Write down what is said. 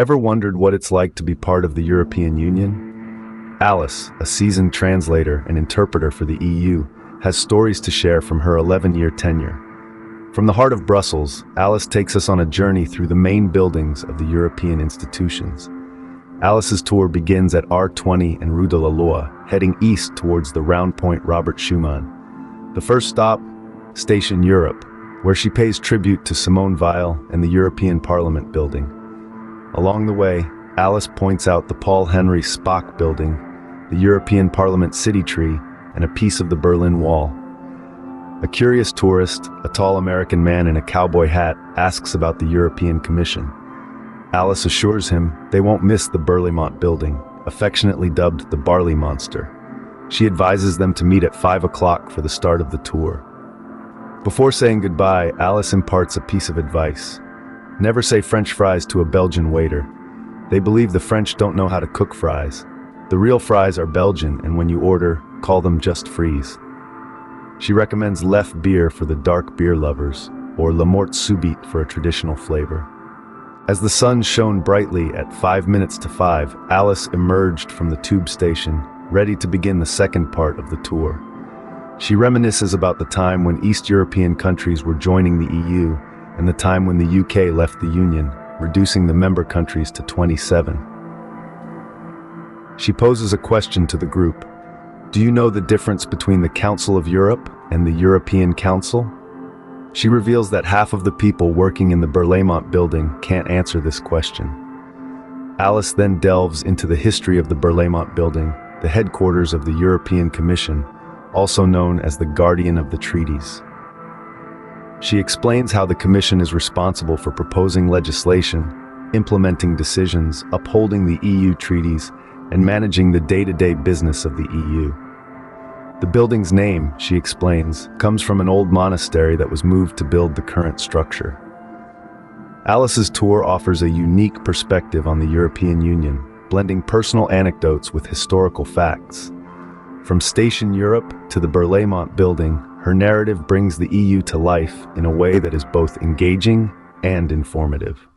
Ever wondered what it's like to be part of the European Union? Alice, a seasoned translator and interpreter for the EU, has stories to share from her 11-year tenure. From the heart of Brussels, Alice takes us on a journey through the main buildings of the European institutions. Alice's tour begins at R20 and Rue de la Loi, heading east towards the round point Robert Schuman. The first stop, Station Europe, where she pays tribute to Simone Weil and the European Parliament building. Along the way, Alice points out the Paul Henry Spaak building, the European Parliament city tree, and a piece of the Berlin Wall. A curious tourist, a tall American man in a cowboy hat, asks about the European Commission. Alice assures him they won't miss the Berlaymont building, affectionately dubbed the Barley Monster. She advises them to meet at 5 o'clock for the start of the tour. Before saying goodbye, Alice imparts a piece of advice. Never say French fries to a Belgian waiter. They believe the French don't know how to cook fries. The real fries are Belgian, and when you order, call them just fries. She recommends Lef beer for the dark beer lovers, or Mort Subite for a traditional flavor. As the sun shone brightly at 5 minutes to 5, Alice emerged from the tube station, ready to begin the second part of the tour. She reminisces about the time when East European countries were joining the EU and the time when the UK left the Union, reducing the member countries to 27. She poses a question to the group. Do you know the difference between the Council of Europe and the European Council? She reveals that half of the people working in the Berlaymont building can't answer this question. Alice then delves into the history of the Berlaymont building, the headquarters of the European Commission, also known as the Guardian of the Treaties. She explains how the Commission is responsible for proposing legislation, implementing decisions, upholding the EU treaties, and managing the day-to-day business of the EU. The building's name, she explains, comes from an old monastery that was moved to build the current structure. Alice's tour offers a unique perspective on the European Union, blending personal anecdotes with historical facts. From Station Europe to the Berlaymont building, her narrative brings the EU to life in a way that is both engaging and informative.